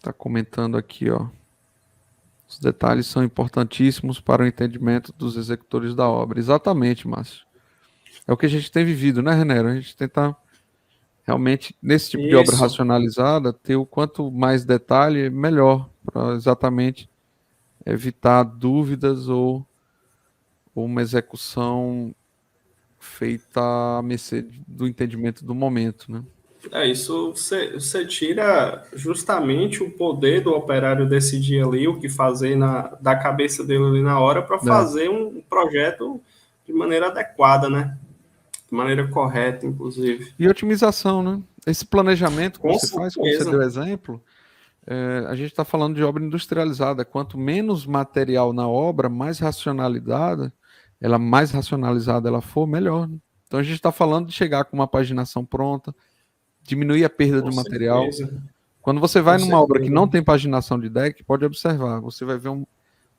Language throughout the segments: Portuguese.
Tá comentando aqui, ó. Os detalhes são importantíssimos para o entendimento dos executores da obra. Exatamente, Márcio. É o que a gente tem vivido, né, René? A gente tenta realmente, nesse tipo de obra Isso. racionalizada, ter o quanto mais detalhe, melhor, para exatamente evitar dúvidas ou uma execução feita à mercê do entendimento do momento, né? Isso você tira justamente o poder do operário decidir ali o que fazer da cabeça dele ali na hora para É. fazer um projeto de maneira adequada, né? De maneira correta, inclusive. E otimização, né? Esse planejamento que Com você faz, como você certeza. deu exemplo, a gente está falando de obra industrializada. Quanto menos material na obra, mais racionalizada ela for, melhor, né? Então a gente está falando de chegar com uma paginação pronta, diminuir a perda Com de material. certeza. Quando você Com vai numa obra que certeza. não tem paginação de deck, pode observar, você vai ver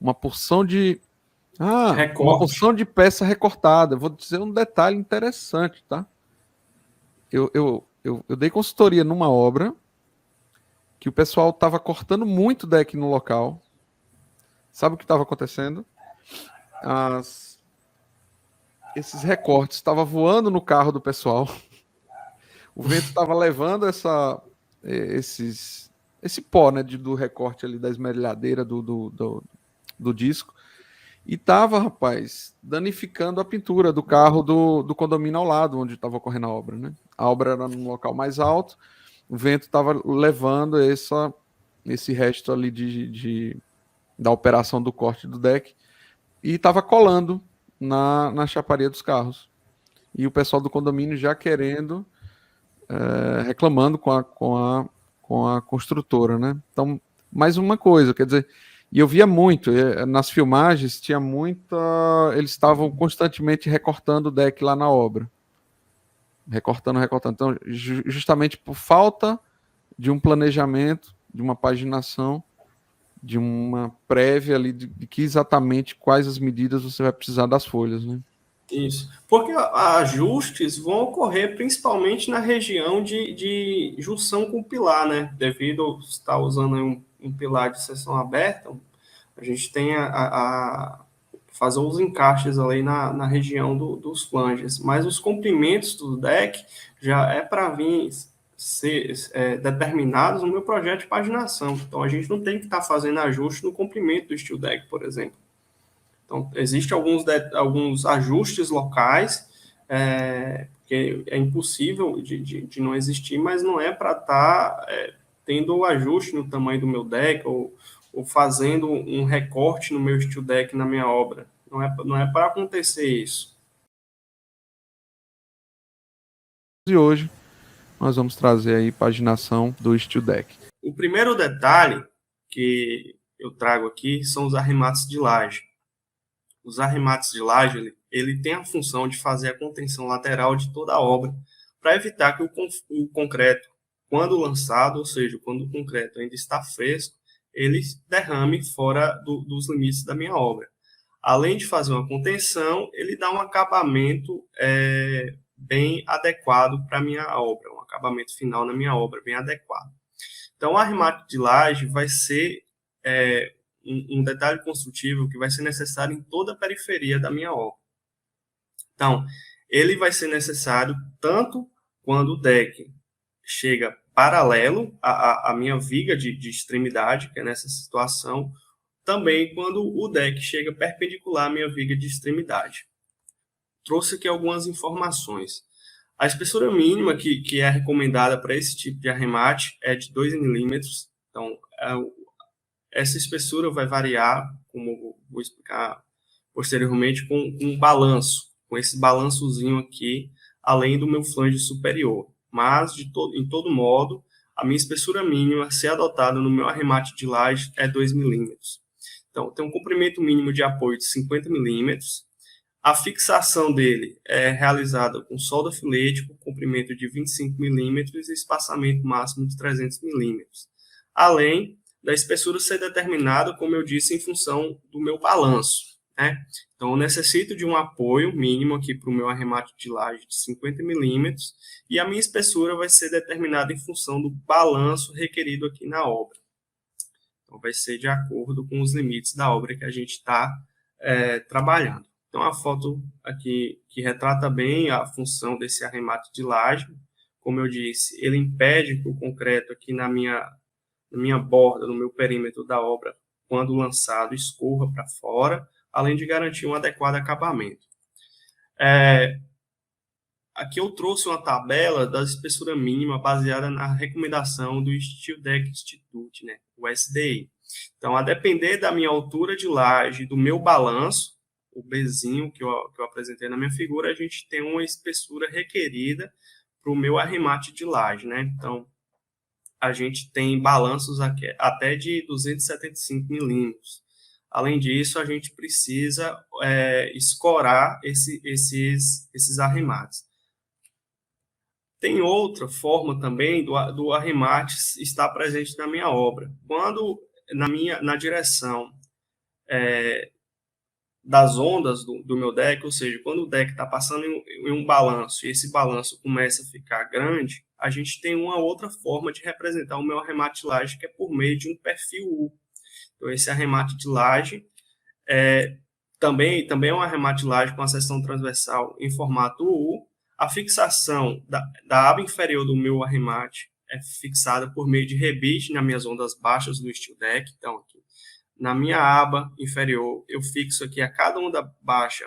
uma porção de uma Recorte. porção de peça recortada. Eu vou dizer um detalhe interessante, tá? Eu dei consultoria numa obra que o pessoal estava cortando muito deck no local. Sabe o que estava acontecendo? As, esses recortes estavam voando no carro do pessoal. O vento estava levando esse pó, né, do recorte ali da esmerilhadeira do disco. E tava, rapaz, danificando a pintura do carro do condomínio ao lado, onde estava ocorrendo a obra, né? A obra era num local mais alto, o vento estava levando esse resto ali da operação do corte do deck e estava colando na chaparia dos carros. E o pessoal do condomínio já querendo, reclamando com a construtora, né? Então, mais uma coisa, quer dizer, e eu via muito, nas filmagens tinha muita. Eles estavam constantemente recortando o deck lá na obra. Recortando, recortando. Então, justamente por falta de um planejamento, de uma paginação, de uma prévia ali de que exatamente quais as medidas você vai precisar das folhas, né? Isso. Porque ajustes vão ocorrer principalmente na região de junção com o pilar, né? Devido a estar usando um pilar de seção aberta, a gente tem a fazer os encaixes ali na região dos flanges. Mas os comprimentos do deck já é para vir ser determinados no meu projeto de paginação. Então a gente não tem que estar fazendo ajuste no comprimento do steel deck, por exemplo. Então, existem alguns ajustes locais, que é impossível de não existir, mas não é para estar tendo o ajuste no tamanho do meu deck ou fazendo um recorte no meu steel deck na minha obra. Não é para acontecer isso. E hoje nós vamos trazer aí paginação do Steel Deck. O primeiro detalhe que eu trago aqui são os arremates de laje. Os arremates de laje, ele tem a função de fazer a contenção lateral de toda a obra, para evitar que o concreto, quando lançado, ou seja, quando o concreto ainda está fresco, ele derrame fora dos limites da minha obra. Além de fazer uma contenção, ele dá um acabamento bem adequado para a minha obra, um acabamento final na minha obra bem adequado. Então, o arremate de laje vai ser um detalhe construtivo que vai ser necessário em toda a periferia da minha obra. Então, ele vai ser necessário tanto quando o deck chega paralelo à minha viga de extremidade, que é nessa situação, também quando o deck chega perpendicular à minha viga de extremidade. Trouxe aqui algumas informações. A espessura mínima que é recomendada para esse tipo de arremate é de 2 milímetros. Então, essa espessura vai variar, como vou explicar posteriormente, com um balanço, com esse balançozinho aqui, além do meu flange superior. Mas, em todo modo, a minha espessura mínima a ser adotada no meu arremate de laje é 2 milímetros. Então, tem um comprimento mínimo de apoio de 50 milímetros. A fixação dele é realizada com solda filete, com comprimento de 25 milímetros e espaçamento máximo de 300 milímetros. Além da espessura ser determinada, como eu disse, em função do meu balanço, né? Então, eu necessito de um apoio mínimo aqui para o meu arremate de laje de 50 milímetros e a minha espessura vai ser determinada em função do balanço requerido aqui na obra. Então, vai ser de acordo com os limites da obra que a gente está trabalhando. Então, a foto aqui que retrata bem a função desse arremate de laje. Como eu disse, ele impede que o concreto aqui na minha borda, no meu perímetro da obra, quando lançado, escorra para fora, além de garantir um adequado acabamento. Aqui eu trouxe uma tabela da espessura mínima baseada na recomendação do Steel Deck Institute, né, o SDI. Então, a depender da minha altura de laje, do meu balanço, o Bzinho que eu apresentei na minha figura, a gente tem uma espessura requerida para o meu arremate de laje, né? Então, a gente tem balanços até de 275 milímetros. Além disso, a gente precisa escorar esses arremates. Tem outra forma também do arremate estar presente na minha obra. Quando na direção das ondas do meu deck, ou seja, quando o deck está passando em um balanço e esse balanço começa a ficar grande, a gente tem uma outra forma de representar o meu arremate de laje, que é por meio de um perfil U. Então, esse arremate de laje também é um arremate de laje com a seção transversal em formato U. A fixação da aba inferior do meu arremate é fixada por meio de rebite nas minhas ondas baixas do steel deck. Então, aqui, na minha aba inferior, eu fixo aqui a cada onda baixa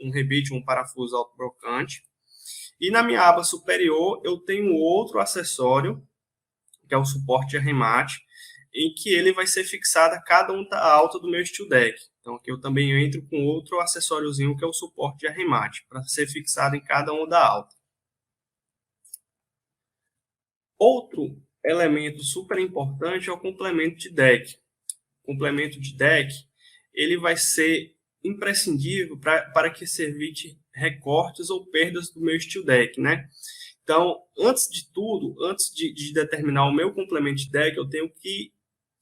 um rebite, um parafuso autobrocante. E na minha aba superior, eu tenho outro acessório, que é o suporte de arremate, em que ele vai ser fixado a cada onda alta do meu steel deck. Então, aqui eu também entro com outro acessóriozinho, que é o suporte de arremate, para ser fixado em cada onda alta. Outro elemento super importante é o complemento de deck. O complemento de deck, ele vai ser imprescindível para que se evite recortes ou perdas do meu steel deck, né? Então, antes de tudo, antes de determinar o meu complemento de deck, eu tenho que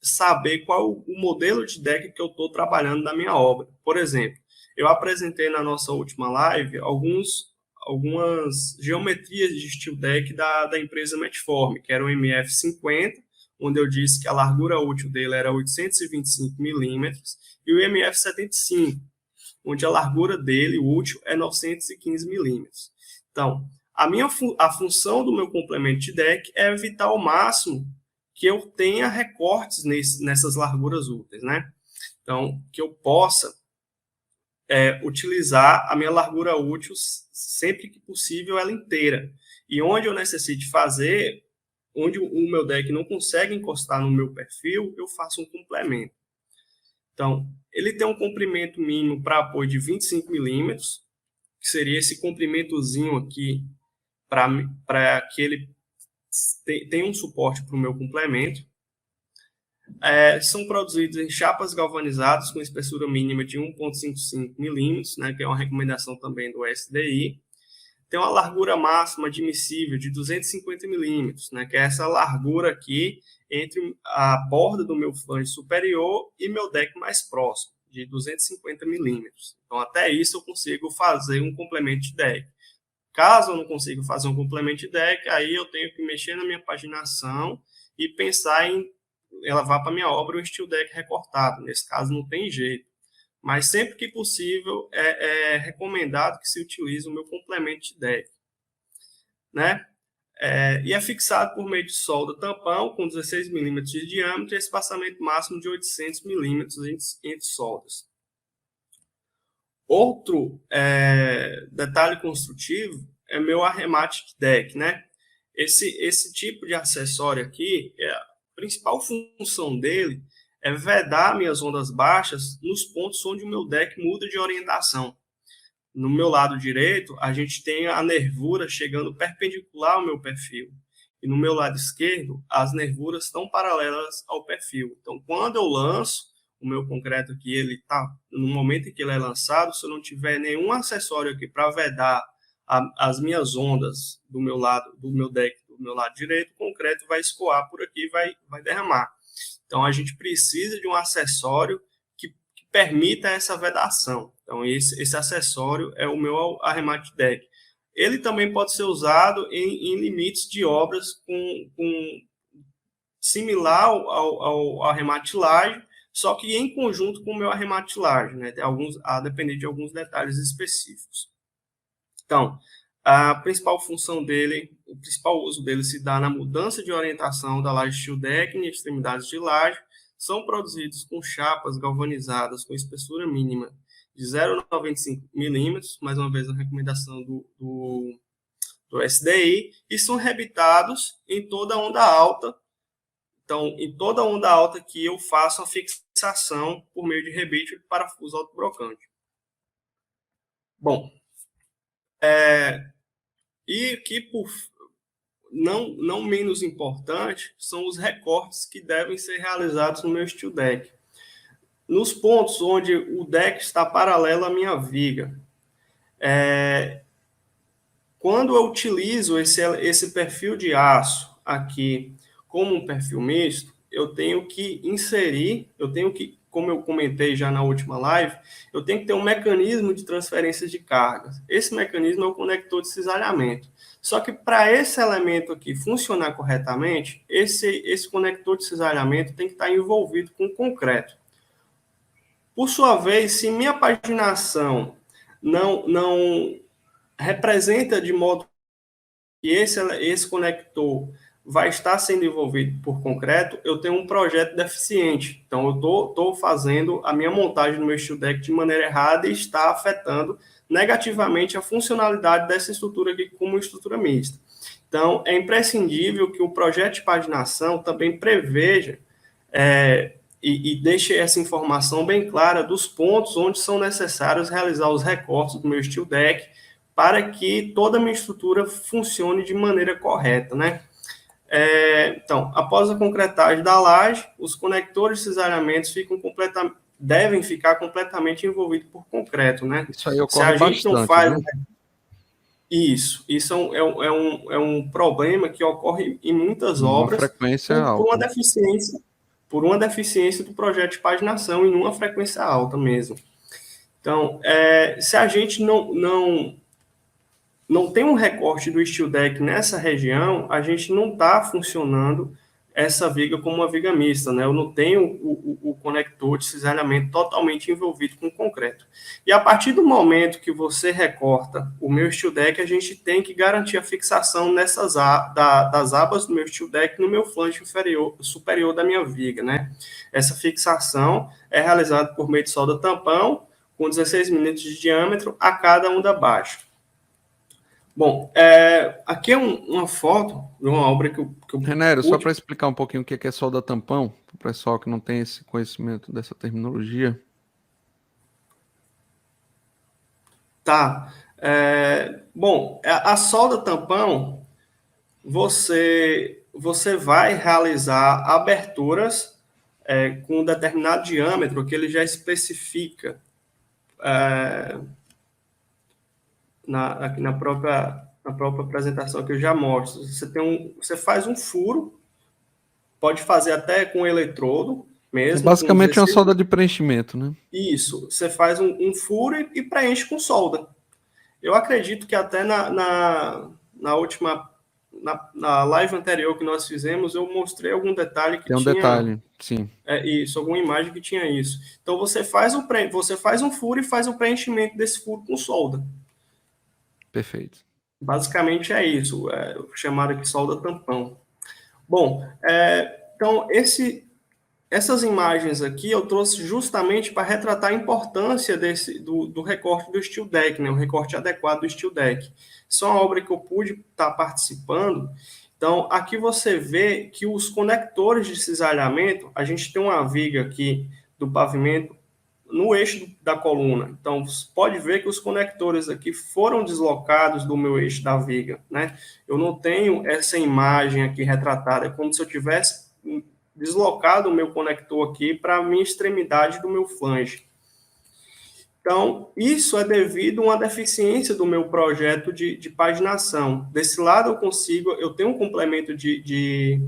saber qual o modelo de deck que eu estou trabalhando na minha obra. Por exemplo, eu apresentei na nossa última live algumas geometrias de steel deck da empresa Metform, que era o MF50, onde eu disse que a largura útil dele era 825 milímetros, e o MF75, onde a largura dele, útil, é 915 milímetros. Então, a função do meu complemento de deck é evitar ao máximo que eu tenha recortes nessas larguras úteis, né? Então, que eu possa utilizar a minha largura útil sempre que possível ela inteira. E onde eu necessite fazer, onde o meu deck não consegue encostar no meu perfil, eu faço um complemento. Então, ele tem um comprimento mínimo para apoio de 25 milímetros, que seria esse comprimentozinho aqui, para que ele tenha um suporte para o meu complemento. São produzidos em chapas galvanizadas com espessura mínima de 1,55 milímetros, né, que é uma recomendação também do SDI. Tem uma largura máxima admissível de 250 milímetros, né, que é essa largura aqui entre a borda do meu flange superior e meu deck mais próximo, de 250 milímetros. Então, até isso eu consigo fazer um complemento de deck. Caso eu não consiga fazer um complemento de deck, aí eu tenho que mexer na minha paginação e pensar em levar para minha obra um steel deck recortado. Nesse caso, não tem jeito. Mas sempre que possível, é recomendado que se utilize o meu complemento de deck, né? E é fixado por meio de solda tampão com 16 milímetros de diâmetro e espaçamento máximo de 800 milímetros entre soldas. Outro detalhe construtivo é meu arremate de deck, né? Esse tipo de acessório aqui, a principal função dele é vedar minhas ondas baixas nos pontos onde o meu deck muda de orientação. No meu lado direito, a gente tem a nervura chegando perpendicular ao meu perfil. E no meu lado esquerdo, as nervuras estão paralelas ao perfil. Então, quando eu lanço o meu concreto aqui, ele tá no momento em que ele é lançado, se eu não tiver nenhum acessório aqui para vedar as minhas ondas do meu lado, do meu deck, do meu lado direito, o concreto vai escoar por aqui e vai derramar. Então, a gente precisa de um acessório que permita essa vedação. Então, esse acessório é o meu arremate deck. Ele também pode ser usado em limites de obras similar ao arremate de laje, só que em conjunto com o meu arremate de laje, né? Tem a depender de alguns detalhes específicos. Então, a principal função dele, o principal uso dele se dá na mudança de orientação da laje steel deck em extremidades de laje. São produzidos com chapas galvanizadas com espessura mínima de 0,95 milímetros, mais uma vez a recomendação do SDI, e são rebitados em toda onda alta. Então, em toda onda alta que eu faço a fixação por meio de rebite de parafuso autobrocante. Bom, e que, por não menos importante, são os recortes que devem ser realizados no meu steel deck. Nos pontos onde o deck está paralelo à minha viga. Quando eu utilizo esse perfil de aço aqui como um perfil misto, eu tenho que inserir, como eu comentei já na última live, eu tenho que ter um mecanismo de transferência de cargas. Esse mecanismo é o conector de cisalhamento. Só que para esse elemento aqui funcionar corretamente, esse conector de cisalhamento tem que estar envolvido com concreto. Por sua vez, se minha paginação não representa de modo que esse conector vai estar sendo envolvido por concreto, eu tenho um projeto deficiente. Então, eu estou fazendo a minha montagem no meu steel deck de maneira errada e está afetando negativamente a funcionalidade dessa estrutura aqui como estrutura mista. Então, é imprescindível que o projeto de paginação também preveja e deixe essa informação bem clara dos pontos onde são necessários realizar os recortes do meu steel deck para que toda a minha estrutura funcione de maneira correta, né? Então, após a concretagem da laje, os conectores de cisalhamentos devem ficar completamente envolvidos por concreto, né? Isso aí ocorre bastante, não faz, né? Isso é um problema que ocorre em muitas obras frequência por uma deficiência do projeto de paginação e numa frequência alta mesmo. Então, se a gente não tem um recorte do steel deck nessa região, a gente não está funcionando essa viga como uma viga mista, né? Eu não tenho o conector de cisalhamento totalmente envolvido com concreto. E a partir do momento que você recorta o meu steel deck, a gente tem que garantir a fixação das abas do meu steel deck no meu flange superior da minha viga, né? Essa fixação é realizada por meio de solda tampão, com 16 milímetros de diâmetro a cada onda baixa. Bom, aqui é uma foto de uma obra que eu Renério, só para explicar um pouquinho o que é solda tampão, para o pessoal que não tem esse conhecimento dessa terminologia. Tá. Bom, a solda tampão, você vai realizar aberturas com um determinado diâmetro que ele já especifica aqui na própria apresentação que eu já mostro. Você faz um furo, pode fazer até com eletrodo mesmo. Basicamente é uma solda de preenchimento, né? Isso, você faz um furo e preenche com solda. Eu acredito que até na live anterior que nós fizemos, eu mostrei algum detalhe que tinha... Tem um detalhe, sim. Isso, alguma imagem que tinha isso. Então, você faz um furo e faz o preenchimento desse furo com solda. Perfeito. Basicamente é isso, chamado aqui solda tampão. Bom, então, essas imagens aqui eu trouxe justamente para retratar a importância do recorte do steel deck, né? O recorte adequado do steel deck. Isso é uma obra que eu pude estar participando. Então, aqui você vê que os conectores de cisalhamento, a gente tem uma viga aqui do pavimento no eixo da coluna. Então, você pode ver que os conectores aqui foram deslocados do meu eixo da viga, né? Eu não tenho essa imagem aqui retratada, é como se eu tivesse deslocado o meu conector aqui para a minha extremidade do meu flange. Então, isso é devido a uma deficiência do meu projeto de paginação. Desse lado eu tenho um complemento de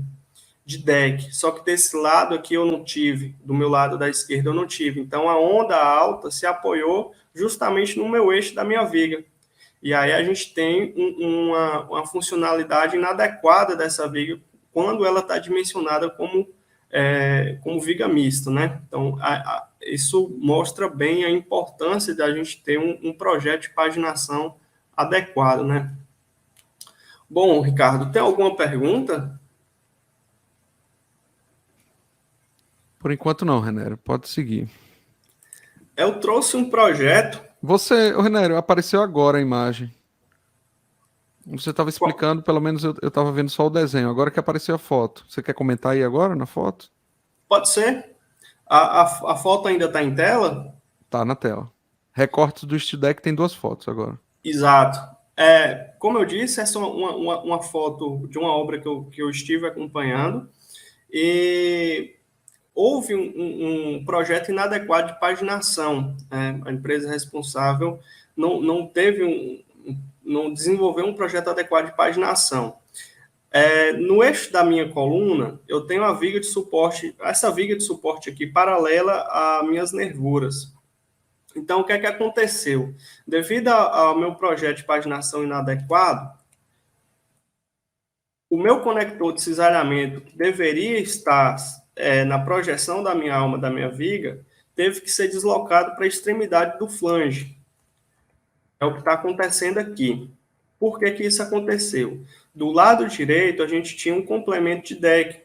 deck, só que desse lado aqui eu não tive, do meu lado da esquerda eu não tive. Então, a onda alta se apoiou justamente no meu eixo da minha viga. E aí a gente tem uma funcionalidade inadequada dessa viga quando ela está dimensionada como viga mista, né? Então, isso mostra bem a importância da gente ter um projeto de paginação adequado, né? Bom, Ricardo, tem alguma pergunta? Por enquanto não, René. Pode seguir. Eu trouxe um projeto. Você, ô, René, apareceu agora a imagem. Você estava explicando, pelo menos eu estava vendo só o desenho. Agora que apareceu a foto. Você quer comentar aí agora na foto? Pode ser? A foto ainda está em tela? Tá na tela. Recortes do Steel Deck tem 2 fotos agora. Exato. Como eu disse, essa é uma foto de uma obra que eu estive acompanhando e houve um projeto inadequado de paginação. A empresa responsável não desenvolveu um projeto adequado de paginação. No eixo da minha coluna, eu tenho a viga de suporte, essa viga de suporte aqui paralela às minhas nervuras. Então, o que é que aconteceu? Devido ao meu projeto de paginação inadequado, o meu conector de cisalhamento, que deveria estar na projeção da minha alma, da minha viga, teve que ser deslocado para a extremidade do flange. É o que está acontecendo aqui. Por que que isso aconteceu? Do lado direito, a gente tinha um complemento de deck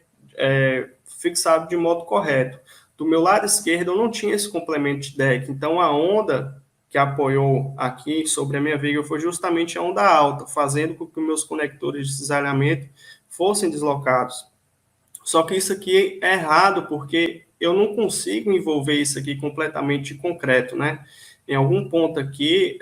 fixado de modo correto. Do meu lado esquerdo, eu não tinha esse complemento de deck. Então, a onda que apoiou aqui sobre a minha viga foi justamente a onda alta, fazendo com que meus conectores de cisalhamento fossem deslocados. Só que isso aqui é errado, porque eu não consigo envolver isso aqui completamente de concreto, né? Em algum ponto aqui,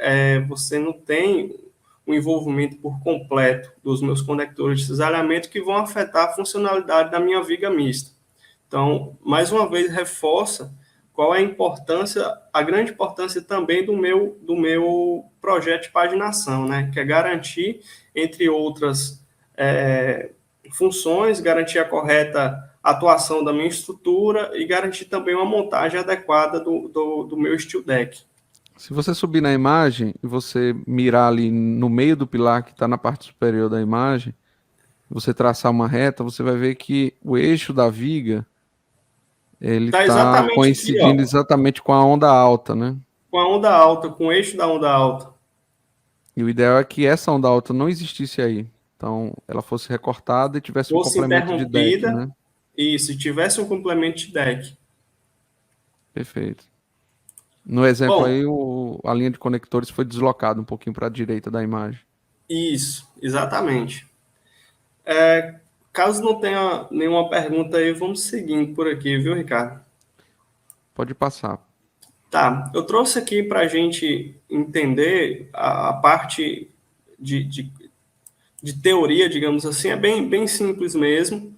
você não tem o envolvimento por completo dos meus conectores de cisalhamento que vão afetar a funcionalidade da minha viga mista. Então, mais uma vez, reforça qual é a importância, a grande importância também do meu projeto de paginação, né? Que é garantir, entre outras funções, garantir a correta atuação da minha estrutura e garantir também uma montagem adequada do meu steel deck. Se você subir na imagem e você mirar ali no meio do pilar que está na parte superior da imagem, você traçar uma reta, você vai ver que o eixo da viga ele Está está exatamente aqui, coincidindo ó, exatamente com a onda alta, né? com a onda alta, com o eixo da onda alta. E o ideal é que essa onda alta não existisse aí. Então, ela fosse recortada e tivesse um Fosse complemento de deck, interrompida, né? e se tivesse um complemento de deck. Perfeito. No exemplo Bom, aí, a linha de conectores foi deslocada um pouquinho para a direita da imagem. isso, exatamente. Caso não tenha nenhuma pergunta aí, vamos seguindo por aqui, viu, Ricardo? Pode passar. Tá, eu trouxe aqui para a gente entender a parte de teoria, digamos assim, é bem simples mesmo.